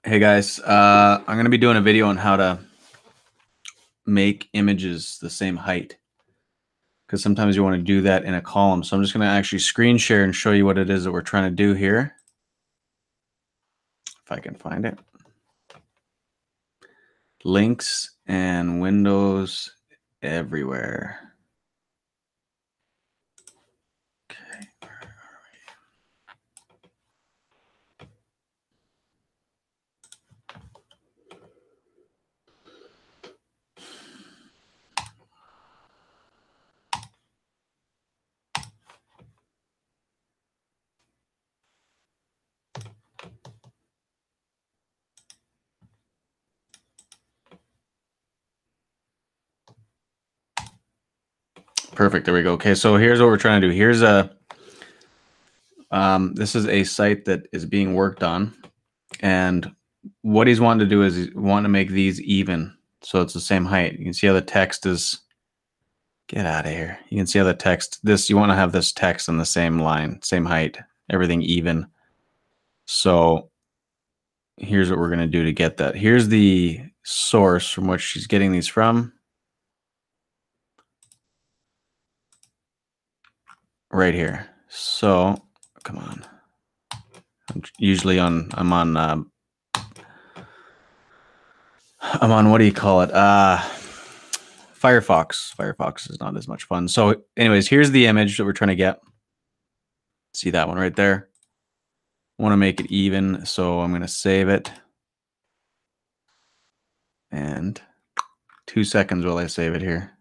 Hey guys, I'm going to be doing a video on how to make images the same height, because sometimes you want to do that in a column. So I'm just going to actually screen share and show you what it is that we're trying to do here. If I can find it. Links and windows everywhere. Okay, where are we? Perfect. There we go. Okay, so here's what we're trying to do. Here's this is a site that is being worked on, and what he's wanting to do is he's wanting to make these even, so it's the same height. You can see how the text is. Get out of here. You can see how the text, you want to have this text on the same line, same height, everything even. So here's what we're going to do to get that. Here's the source from which she's getting these from. Right here. So, come on. I'm on, what do you call it? Firefox. Firefox is not as much fun. So anyways, here's the image that we're trying to get. See that one right there? I want to make it even, so I'm going to save it. And 2 seconds while I save it here.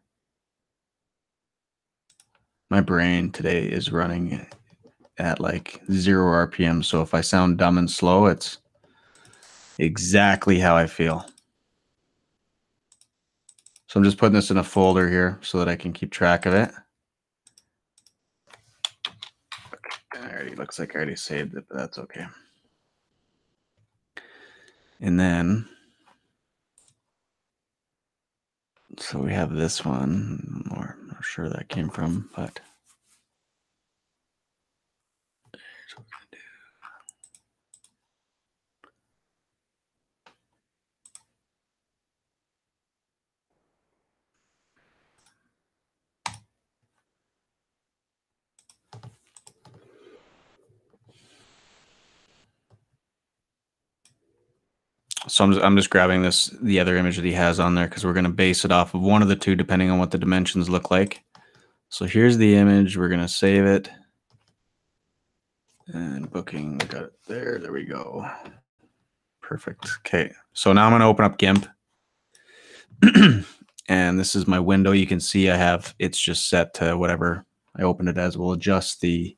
My brain today is running at like 0 RPM, so if I sound dumb and slow, it's exactly how I feel. So I'm just putting this in a folder here so that I can keep track of it. Alright, looks like I already saved it, but that's okay. And then, so we have this one, or I'm not sure that came from, but here's what we're gonna do. So I'm just grabbing the other image that he has on there, because we're going to base it off of one of the two depending on what the dimensions look like. So here's the image. We're going to save it. And booking, we got it there. There we go. Perfect. Okay. So now I'm going to open up Gimp. And this is my window. You can see it's just set to whatever I opened it as. We'll adjust the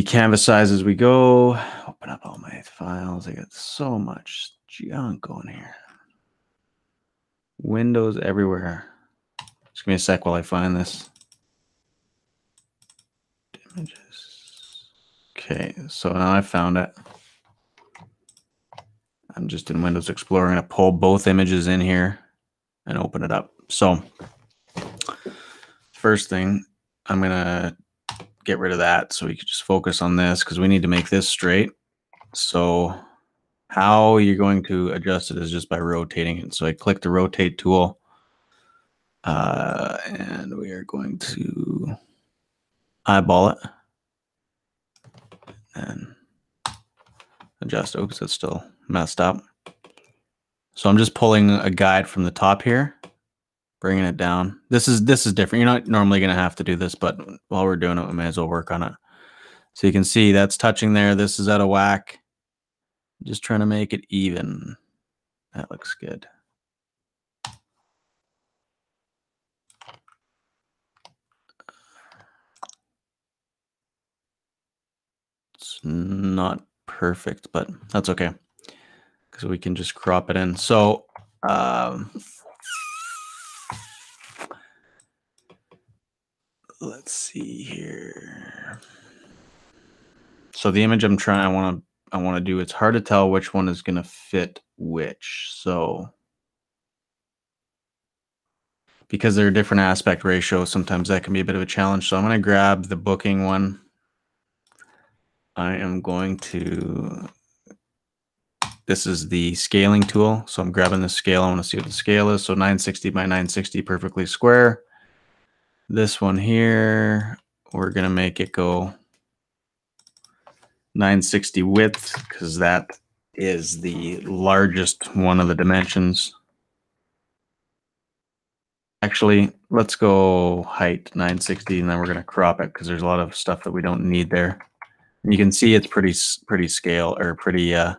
canvas size as we go. Open up all my files. I got so much junk going here. Windows everywhere. Just give me a sec while I find this. Images. Okay, so now I found it. I'm just in Windows Explorer. I'm going to pull both images in here and open it up. So first thing, I'm going to get rid of that so we can just focus on this, because we need to make this straight. So how you're going to adjust it is just by rotating it. So I click the rotate tool, and we are going to eyeball it and adjust. Oops, that's still messed up. So I'm just pulling a guide from the top here, bringing it down. This is different. You're not normally going to have to do this, but while we're doing it, we may as well work on it. So you can see that's touching there. This is out of whack. Just trying to make it even. That looks good. It's not perfect, but that's okay, because we can just crop it in. So let's see here. So the image I want to do, it's hard to tell which one is going to fit which. So because they're different aspect ratios, sometimes that can be a bit of a challenge. So I'm going to grab the booking one. I am going to this is the scaling tool. So I'm grabbing the scale. I want to see what the scale is. So 960 by 960, perfectly square. This one here, we're going to make it go 960 width because that is the largest one of the dimensions. Actually, let's go height 960, and then we're going to crop it because there's a lot of stuff that we don't need there. And you can see it's pretty scale or pretty. Let's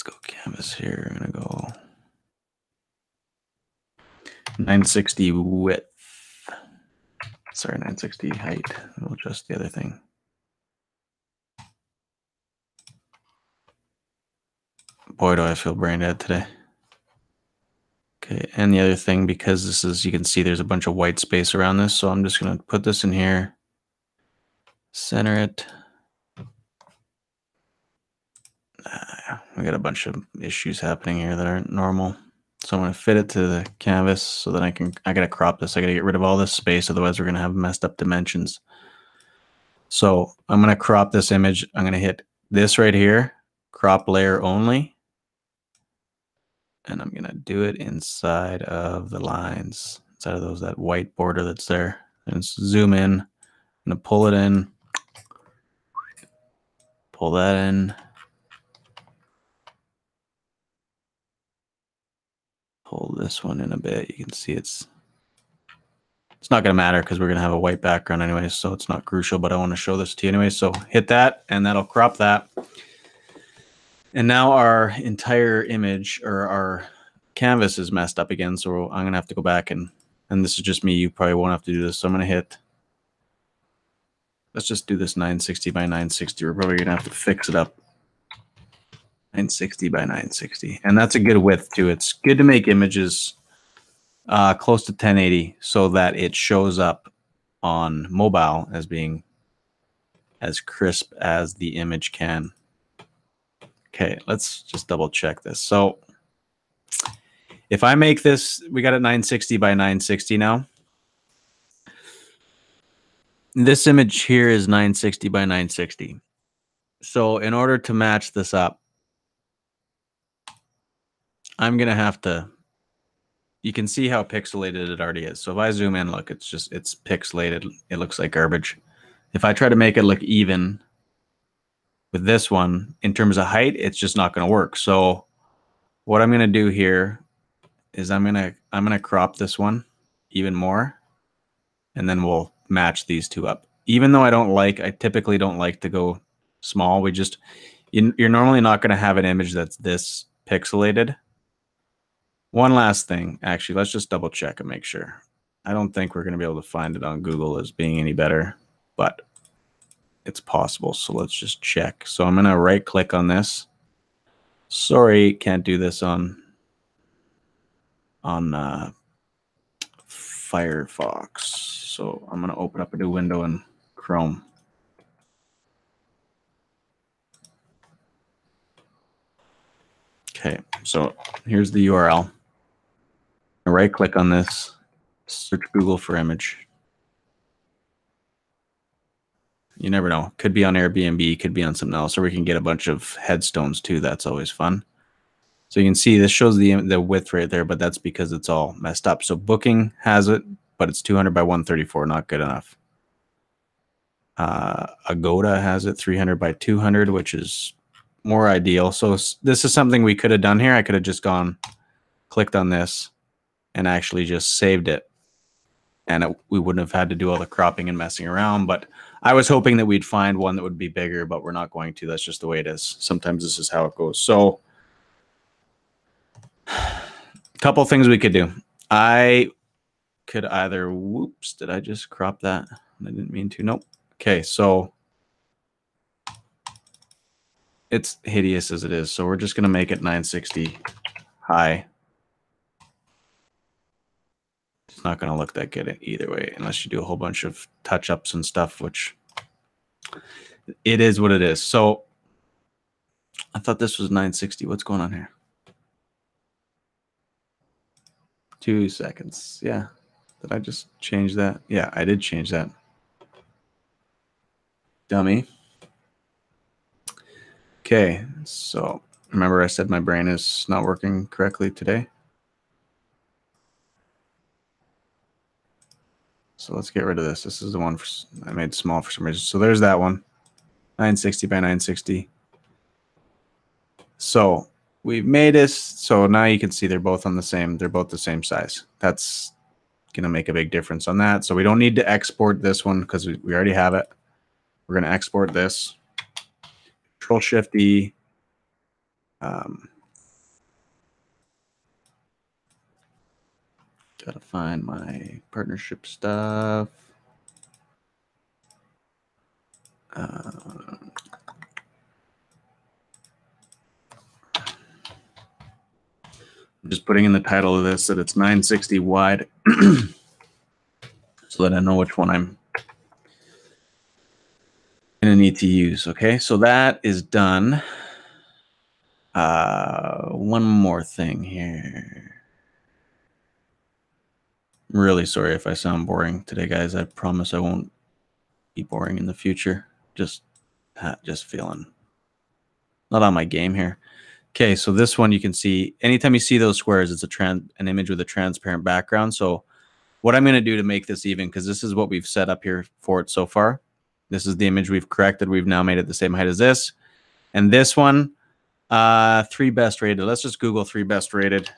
go canvas here. I'm going to go 960 width. Sorry, 960 height. We'll adjust the other thing. Boy, do I feel brain dead today. Okay, and the other thing, because this is, you can see there's a bunch of white space around this, so I'm just going to put this in here, center it. We got a bunch of issues happening here that aren't normal. So I'm going to fit it to the canvas so that I got to crop this. I got to get rid of all this space, otherwise we're going to have messed up dimensions. So I'm going to crop this image. I'm going to hit this right here, crop layer only. And I'm going to do it inside of the lines, inside of that white border that's there. And zoom in. I'm going to pull it in, pull that in, pull this one in a bit. You can see it's not going to matter because we're going to have a white background anyway, so it's not crucial, but I want to show this to you anyway. So hit that, and that'll crop that. And now our entire image or our canvas is messed up again, so I'm going to have to go back and this is just me. You probably won't have to do this. So I'm going to hit, let's just do this 960 by 960. We're probably going to have to fix it up. 960 by 960. And that's a good width too. It's good to make images close to 1080 so that it shows up on mobile as being as crisp as the image can. Okay, let's just double check this. So if I make this, we got it 960 by 960 now. This image here is 960 by 960. So in order to match this up, I'm going to have to, you can see how pixelated it already is. So if I zoom in, look, it's pixelated. It looks like garbage. If I try to make it look even with this one, in terms of height, it's just not going to work. So what I'm going to do here is I'm going to crop this one even more, and then we'll match these two up. Even though I typically don't like to go small. You're normally not going to have an image that's this pixelated. One last thing, actually, let's just double check and make sure. I don't think we're going to be able to find it on Google as being any better, but it's possible. So let's just check. So I'm going to right click on this. Sorry, can't do this on Firefox. So I'm going to open up a new window in Chrome. Okay, so here's the URL. Right click on this, search Google for image. You never know. Could be on Airbnb, could be on something else, or we can get a bunch of headstones too. That's always fun. So you can see this shows the width right there, but that's because it's all messed up. So Booking has it, but it's 200 by 134, not good enough. Agoda has it 300 by 200, which is more ideal. So this is something we could have done here. I could have just clicked on this and actually just saved it. And we wouldn't have had to do all the cropping and messing around. But I was hoping that we'd find one that would be bigger, but we're not going to. That's just the way it is. Sometimes this is how it goes. So a couple things we could do. I could either, whoops, did I just crop that? I didn't mean to. Nope. Okay, so it's hideous as it is. So we're just going to make it 960 high. It's not going to look that good either way unless you do a whole bunch of touch-ups and stuff, which it is what it is. So I thought this was 960. What's going on here? 2 seconds. Yeah. Did I just change that? Yeah, I did change that. Dummy. Okay, so remember I said my brain is not working correctly today? So let's get rid of this. This is the one I made small for some reason. So there's that one, 960 by 960. So we've made this. So now you can see they're both on the same. They're both the same size. That's going to make a big difference on that. So we don't need to export this one because we already have it. We're going to export this. Control Shift E. Gotta find my partnership stuff. I'm just putting in the title of this that it's 960 wide so that I know which one I'm going to need to use. Okay, so that is done. One more thing here. I'm really sorry if I sound boring today, guys. I promise I won't be boring in the future. Just feeling not on my game here. Okay, so this one you can see anytime you see those squares, it's an image with a transparent background. So what I'm going to do to make this even, because this is what we've set up here for it so far. This is the image we've corrected. We've now made it the same height as this. And this one, 3 best rated. Let's just Google 3 best rated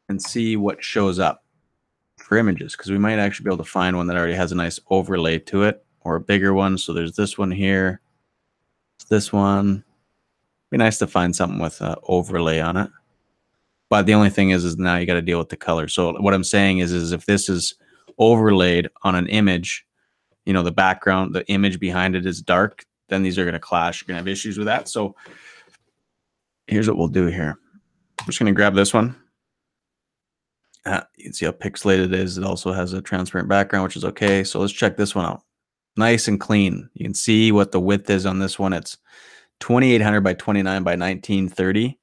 and see what shows up for images, because we might actually be able to find one that already has a nice overlay to it or a bigger one. So there's this one here. This one. Be nice to find something with an overlay on it. But the only thing is now you got to deal with the color. So what I'm saying is if this is overlaid on an image, you know, the background, the image behind it is dark, then these are going to clash. You're going to have issues with that. So here's what we'll do here. I'm just going to grab this one. You can see how pixelated it is. It also has a transparent background, which is okay. So let's check this one out. Nice and clean. You can see what the width is on this one. It's 2800 by 29 by 1930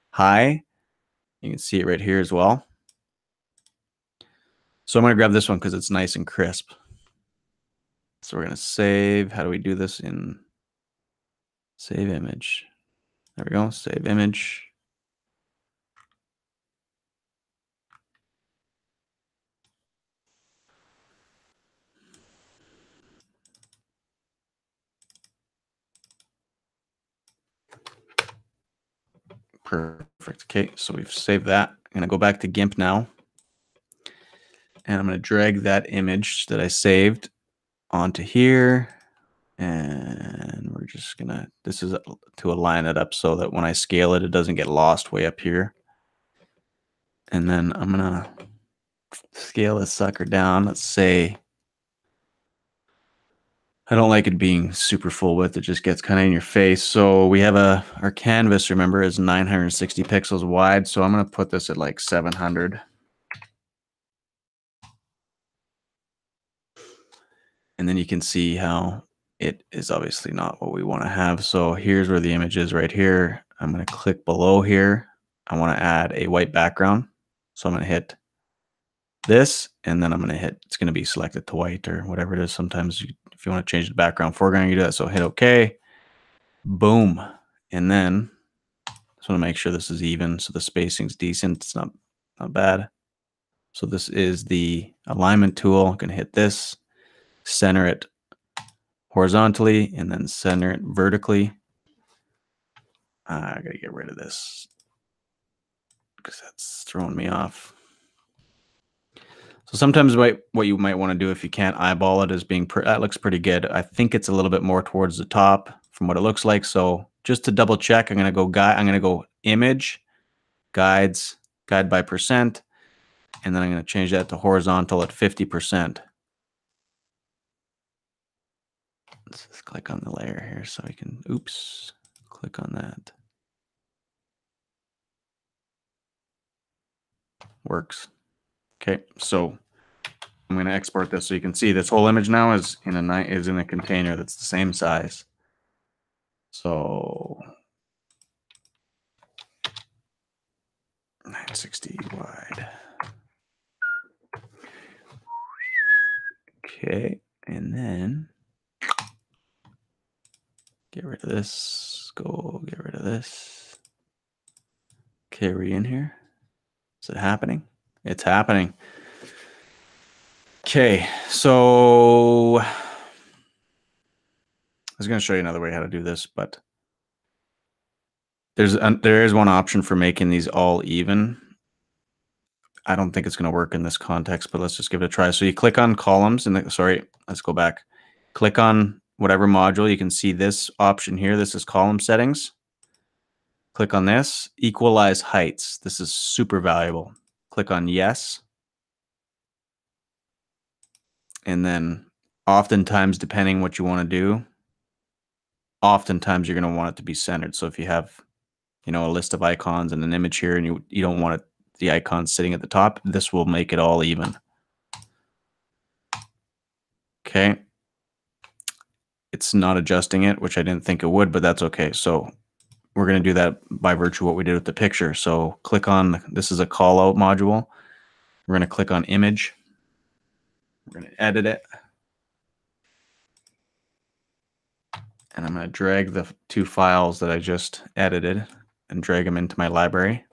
high. You can see it right here as well. So I'm going to grab this one because it's nice and crisp. So we're going to save. How do we do this in save image? There we go. Save image. Perfect. Okay, so we've saved that. I'm going to go back to Gimp now. And I'm going to drag that image that I saved onto here. And we're just going to, this is to align it up so that when I scale it, it doesn't get lost way up here. And then I'm going to scale this sucker down. Let's say, I don't like it being super full width. It just gets kind of in your face. So we have our canvas, remember, is 960 pixels wide. So I'm going to put this at like 700. And then you can see how it is obviously not what we want to have. So here's where the image is right here. I'm going to click below here. I want to add a white background. So I'm going to hit this, and then I'm going to hit, it's going to be selected to white or whatever it is. Sometimes if you want to change the background foreground, you do that. So hit OK. Boom. And then just want to make sure this is even. So the spacing's decent. It's not bad. So this is the alignment tool. I'm going to hit this, center it horizontally, and then center it vertically. I gotta get rid of this because that's throwing me off. So sometimes what you might want to do if you can't eyeball it is that looks pretty good. I think it's a little bit more towards the top from what it looks like. So just to double check, I'm gonna go image, guides, guide by percent, and then I'm gonna change that to horizontal at 50%. Let's just click on the layer here so we can, oops, click on that. Works. Okay, so I'm going to export this so you can see this whole image now is in a container that's the same size. So 960 wide. Okay, and then Get rid of this. Go get rid of this. Okay, are we in here? Is it happening? It's happening. Okay, so I was going to show you another way how to do this, but there is one option for making these all even. I don't think it's going to work in this context, but let's just give it a try. So you click on columns and sorry, let's go back. Click on whatever module. You can see this option here. This is column settings. Click on this, equalize heights. This is super valuable. Click on yes. And then oftentimes, depending what you want to do, oftentimes you're going to want it to be centered. So if you have, a list of icons and an image here and you don't want the icon sitting at the top, this will make it all even. Okay. It's not adjusting it, which I didn't think it would, but that's okay. So we're going to do that by virtue of what we did with the picture. So click on, this is a call out module. We're going to click on image. We're going to edit it. And I'm going to drag the two files that I just edited and drag them into my library.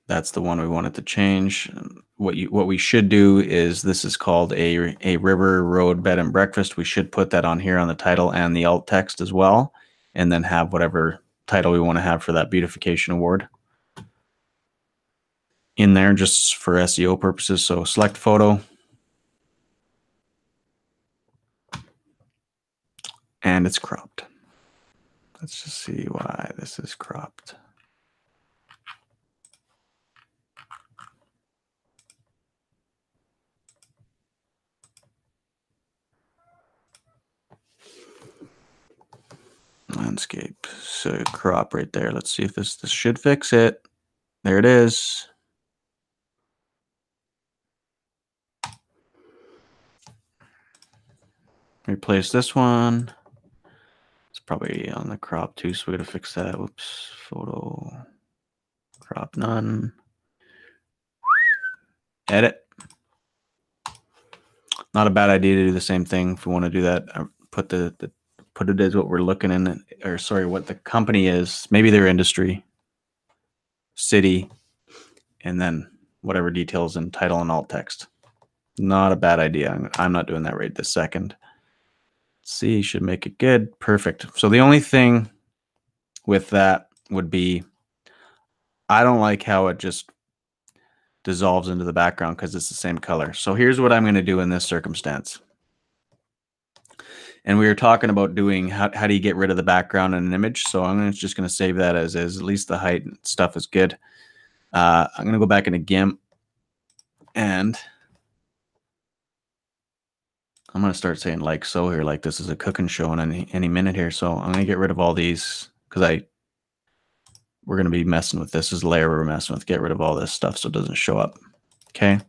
That's the one we wanted to change. What we should do is, this is called a river road bed and breakfast. We should put that on here on the title and the alt text as well, and then have whatever title we want to have for that beautification award in there just for SEO purposes. So select photo. And it's cropped. Let's just see why this is cropped. Landscape, so crop right there. Let's see if this should fix it. There it is. Replace this one. It's probably on the crop too, so we gotta fix that. Whoops, photo, crop none. Edit. Not a bad idea to do the same thing if we want to do that. Put it as what we're looking in, or sorry, what the company is, maybe their industry, city, and then whatever details in title and alt text. Not a bad idea. I'm not doing that right this second. See, should make it good. Perfect. So the only thing with that would be, I don't like how it just dissolves into the background because it's the same color. So here's what I'm going to do in this circumstance. And we were talking about doing how do you get rid of the background in an image. So I'm just going to save that as is. At least the height and stuff is good. I'm going to go back into Gimp and I'm going to start saying like so here, like this is a cooking show in any minute here. So I'm going to get rid of all these because we're going to be messing with this. This is a layer we're messing with. Get rid of all this stuff so it doesn't show up. Okay.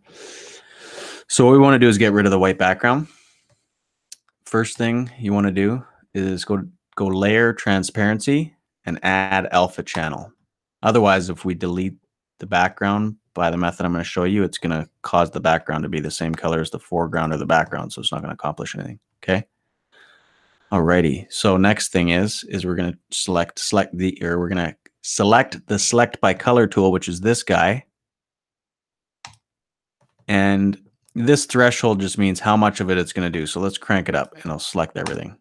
So what we want to do is get rid of the white background. First thing you want to do is go layer transparency and add alpha channel. Otherwise, if we delete the background by the method I'm going to show you, it's going to cause the background to be the same color as the foreground or the background. So it's not going to accomplish anything. Okay. Alrighty. So next thing is we're going to select the select by color tool, which is this guy. And this threshold just means how much of it it's going to do. So let's crank it up and I'll select everything.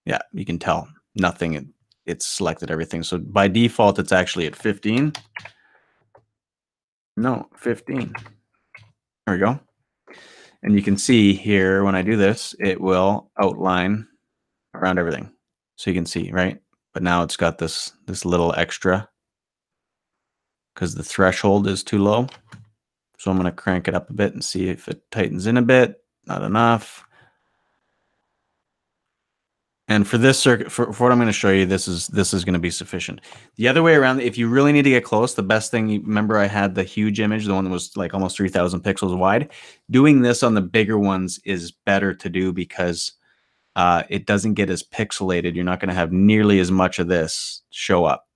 Yeah, you can tell nothing. It's selected everything. So by default, it's actually at 15. No, 15. There we go. And you can see here when I do this, it will outline around everything. So you can see, right? But now it's got this little extra because the threshold is too low. So I'm going to crank it up a bit and see if it tightens in a bit. Not enough. And for this circuit, for what I'm going to show you, this is going to be sufficient. The other way around, if you really need to get close, the best thing, remember I had the huge image, the one that was like almost 3,000 pixels wide. Doing this on the bigger ones is better to do because it doesn't get as pixelated. You're not going to have nearly as much of this show up.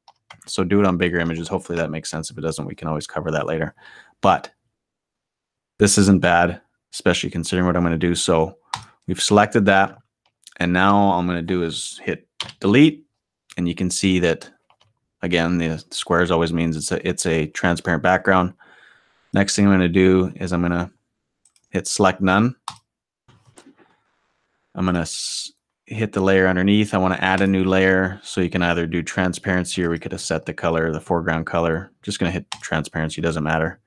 So do it on bigger images. Hopefully that makes sense. If it doesn't, we can always cover that later. But this isn't bad. especially considering what I'm going to do. So we've selected that. And now all I'm going to do is hit delete. And you can see that, again, the squares always means it's a transparent background. Next thing I'm going to do is I'm going to hit select none. I'm going to hit the layer underneath. I want to add a new layer. So you can either do transparency, or we could have set the color, the foreground color. Just going to hit transparency, doesn't matter.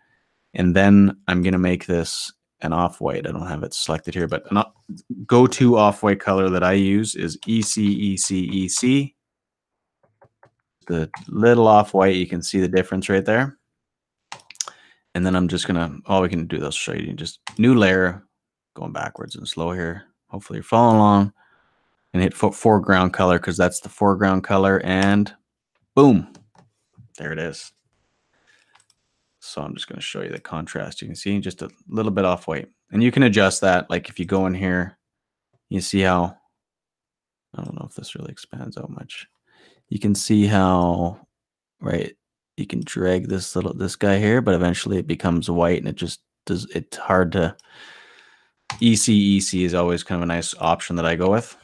And then I'm going to make this an off-white. I don't have it selected here, but an go-to off-white color that I use is EC. The little off-white, you can see the difference right there. And then I'm just going to, all we can do, they'll show you, just new layer, going backwards and slow here. Hopefully you're following along. And hit foreground color, because that's the foreground color. And boom, there it is. So I'm just going to show you the contrast. You can see just a little bit off white. And you can adjust that. Like if you go in here, you see how, I don't know if this really expands out much. You can see how, right, you can drag this guy here, but eventually it becomes white, and it just does, it's hard to, EC is always kind of a nice option that I go with.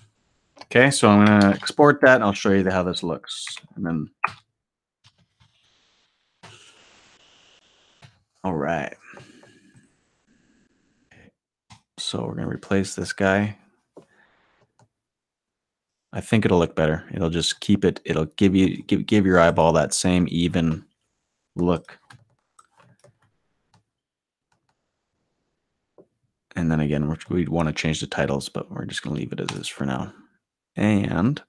Okay, so I'm going to export that, and I'll show you how this looks. And then, all right. So we're going to replace this guy. I think it'll look better. It'll just keep it. It'll give your eyeball that same even look. And then again, we want to change the titles, but we're just going to leave it as is for now. And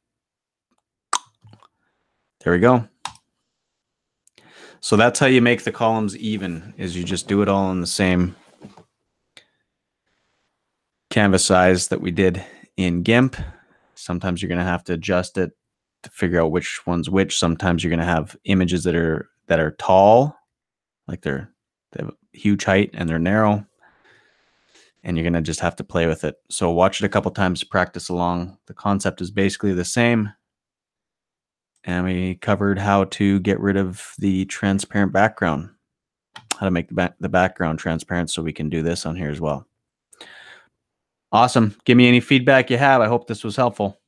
there we go. So that's how you make the columns even, is you just do it all in the same canvas size that we did in Gimp. Sometimes you're going to have to adjust it to figure out which one's which. Sometimes you're going to have images that are tall, like they have huge height, and they're narrow, and you're going to just have to play with it. So watch it a couple times to practice along. The concept is basically the same. And we covered how to get rid of the transparent background, how to make the background transparent, so we can do this on here as well. Awesome. Give me any feedback you have. I hope this was helpful.